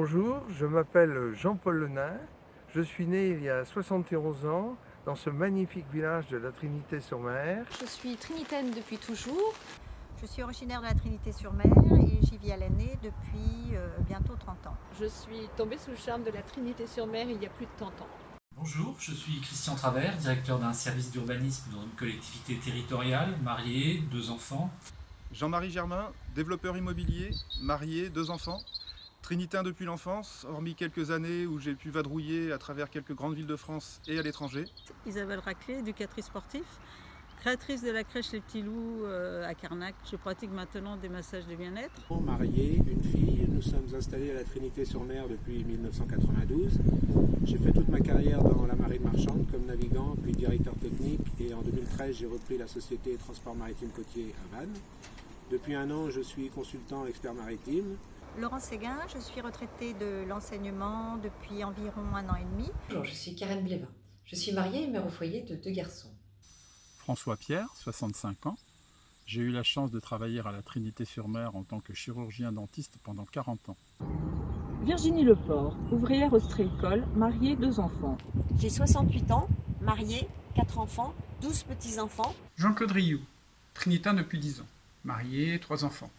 Bonjour, je m'appelle Jean-Paul Lenain. Je suis né il y a 71 ans dans ce magnifique village de la Trinité-sur-Mer. Je suis trinitaine depuis toujours. Je suis originaire de la Trinité-sur-Mer et j'y vis à l'année depuis bientôt 30 ans. Je suis tombée sous le charme de la Trinité-sur-Mer il y a plus de 30 ans. Bonjour, je suis Christian Travers, directeur d'un service d'urbanisme dans une collectivité territoriale, marié, 2 enfants. Jean-Marie Germain, développeur immobilier, marié, 2 enfants. Trinitain depuis l'enfance, hormis quelques années où j'ai pu vadrouiller à travers quelques grandes villes de France et à l'étranger. Isabelle Raclé, éducatrice sportive, créatrice de la crèche Les Petits Loups à Carnac. Je pratique maintenant des massages de bien-être. Marié, une fille, nous sommes installés à la Trinité-sur-Mer depuis 1992. J'ai fait toute ma carrière dans la marine marchande comme navigant, puis directeur technique. Et en 2013, j'ai repris la société Transport Maritime Côtier à Vannes. Depuis 1 an, je suis consultant expert maritime. Laurence Séguin, je suis retraitée de l'enseignement depuis environ 1 an et demi. Bonjour, je suis Karen Blévin. Je suis mariée et mère au foyer de 2 garçons. François Pierre, 65 ans. J'ai eu la chance de travailler à la Trinité-sur-Mer en tant que chirurgien dentiste pendant 40 ans. Virginie Leport, ouvrière ostréicole, mariée, 2 enfants. J'ai 68 ans, mariée, 4 enfants, 12 petits-enfants. Jean-Claude Rioux, trinitain depuis 10 ans, marié, 3 enfants.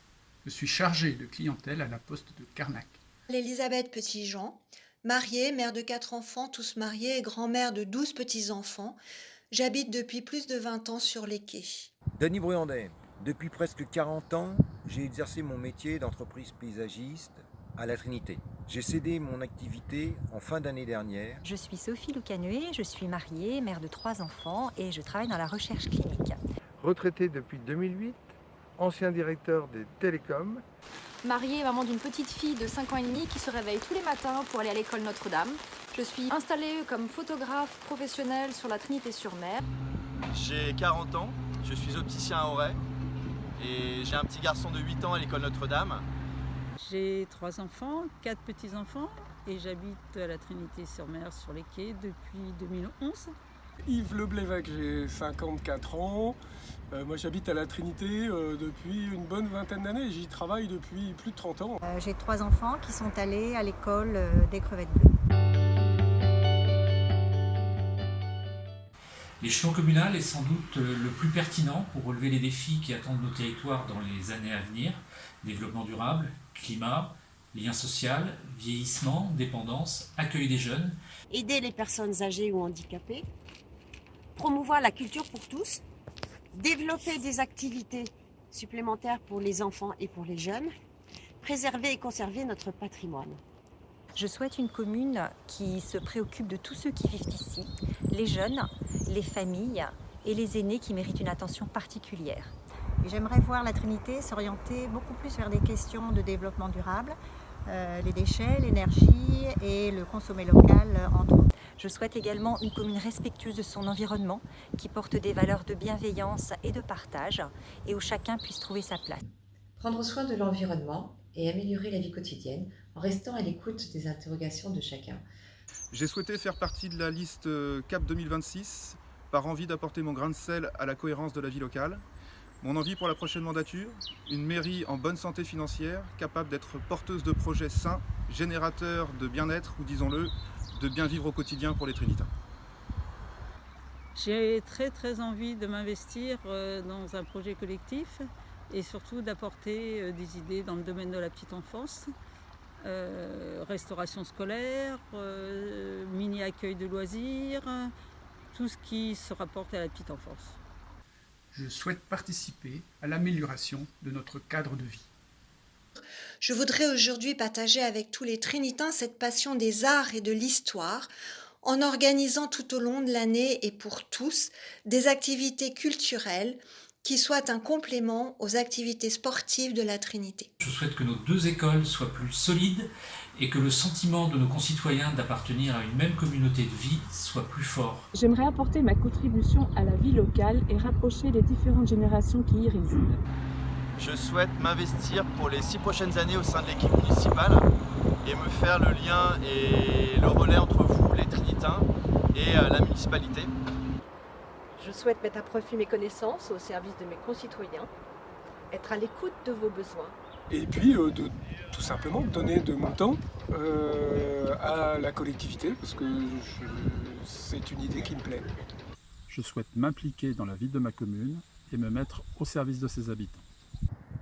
Je suis chargé de clientèle à la poste de Carnac. Elisabeth Petit-Jean, mariée, mère de 4 enfants, tous mariés et grand-mère de 12 petits-enfants. J'habite depuis plus de 20 ans sur les quais. Denis Bruandet, depuis presque 40 ans, j'ai exercé mon métier d'entreprise paysagiste à la Trinité. J'ai cédé mon activité en fin d'année dernière. Je suis Sophie Loucanuet, je suis mariée, mère de 3 enfants et je travaille dans la recherche clinique. Retraité depuis 2008, ancien directeur des télécoms. Mariée et maman d'une petite fille de 5 ans et demi qui se réveille tous les matins pour aller à l'école Notre-Dame. Je suis installée comme photographe professionnelle sur la Trinité-sur-Mer. J'ai 40 ans, je suis opticien à Auray et j'ai un petit garçon de 8 ans à l'école Notre-Dame. J'ai 3 enfants, 4 petits-enfants et j'habite à la Trinité-sur-Mer sur les quais depuis 2011. Yves Leblévec, j'ai 54 ans. Moi j'habite à la Trinité depuis une bonne vingtaine d'années. J'y travaille depuis plus de 30 ans. J'ai 3 enfants qui sont allés à l'école des Crevettes Bleues. L'échelon communal est sans doute le plus pertinent pour relever les défis qui attendent nos territoires dans les années à venir. Développement durable, climat, lien social, vieillissement, dépendance, accueil des jeunes. Aider les personnes âgées ou handicapées. Promouvoir la culture pour tous. Développer des activités supplémentaires pour les enfants et pour les jeunes. Préserver et conserver notre patrimoine. Je souhaite une commune qui se préoccupe de tous ceux qui vivent ici, les jeunes, les familles et les aînés qui méritent une attention particulière. Et j'aimerais voir la Trinité s'orienter beaucoup plus vers des questions de développement durable, les déchets, l'énergie et le consommé local entre autres. Je souhaite également une commune respectueuse de son environnement, qui porte des valeurs de bienveillance et de partage et où chacun puisse trouver sa place. Prendre soin de l'environnement et améliorer la vie quotidienne en restant à l'écoute des interrogations de chacun. J'ai souhaité faire partie de la liste CAP 2026 par envie d'apporter mon grain de sel à la cohérence de la vie locale. Mon envie pour la prochaine mandature, une mairie en bonne santé financière, capable d'être porteuse de projets sains, générateurs de bien-être ou disons-le, de bien vivre au quotidien pour les Trinitains. J'ai très envie de m'investir dans un projet collectif et surtout d'apporter des idées dans le domaine de la petite enfance, restauration scolaire, mini-accueil de loisirs, tout ce qui se rapporte à la petite enfance. Je souhaite participer à l'amélioration de notre cadre de vie. Je voudrais aujourd'hui partager avec tous les Trinitains cette passion des arts et de l'histoire en organisant tout au long de l'année et pour tous des activités culturelles qui soient un complément aux activités sportives de la Trinité. Je souhaite que nos 2 écoles soient plus solides et que le sentiment de nos concitoyens d'appartenir à une même communauté de vie soit plus fort. J'aimerais apporter ma contribution à la vie locale et rapprocher les différentes générations qui y résident. Je souhaite m'investir pour les 6 prochaines années au sein de l'équipe municipale et me faire le lien et le relais entre vous, les Trinitains, et la municipalité. Je souhaite mettre à profit mes connaissances au service de mes concitoyens, être à l'écoute de vos besoins et puis tout simplement donner de mon temps à la collectivité, parce que c'est une idée qui me plaît. Je souhaite m'impliquer dans la vie de ma commune et me mettre au service de ses habitants.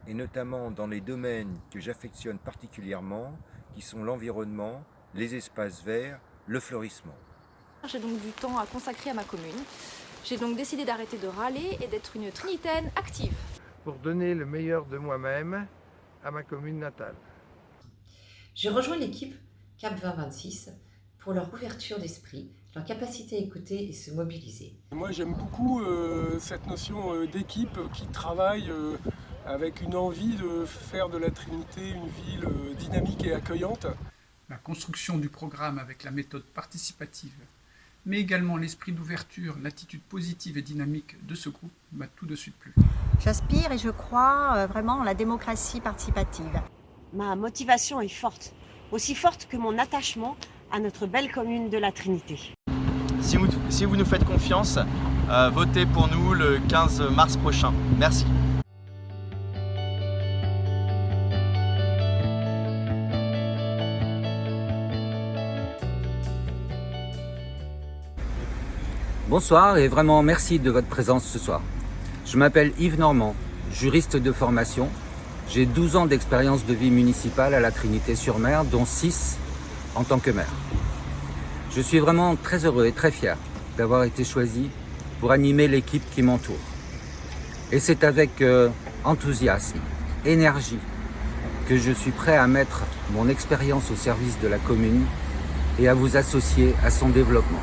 Et notamment dans les domaines que j'affectionne particulièrement, qui sont l'environnement, les espaces verts, le fleurissement. J'ai donc du temps à consacrer à ma commune. J'ai donc décidé d'arrêter de râler et d'être une trinitaine active. Pour donner le meilleur de moi-même à ma commune natale. J'ai rejoint l'équipe CAP 2026 pour leur ouverture d'esprit, leur capacité à écouter et se mobiliser. Moi j'aime beaucoup cette notion d'équipe qui travaille avec une envie de faire de la Trinité une ville dynamique et accueillante. La construction du programme avec la méthode participative, mais également l'esprit d'ouverture, l'attitude positive et dynamique de ce groupe m'a tout de suite plu. J'aspire et je crois vraiment en la démocratie participative. Ma motivation est forte, aussi forte que mon attachement à notre belle commune de la Trinité. Si vous nous faites confiance, votez pour nous le 15 mars prochain. Merci. Bonsoir et vraiment merci de votre présence ce soir. Je m'appelle Yves Normand, juriste de formation. J'ai 12 ans d'expérience de vie municipale à la Trinité-sur-Mer, dont 6 en tant que maire. Je suis vraiment très heureux et très fier d'avoir été choisi pour animer l'équipe qui m'entoure. Et c'est avec enthousiasme, énergie, que je suis prêt à mettre mon expérience au service de la commune et à vous associer à son développement.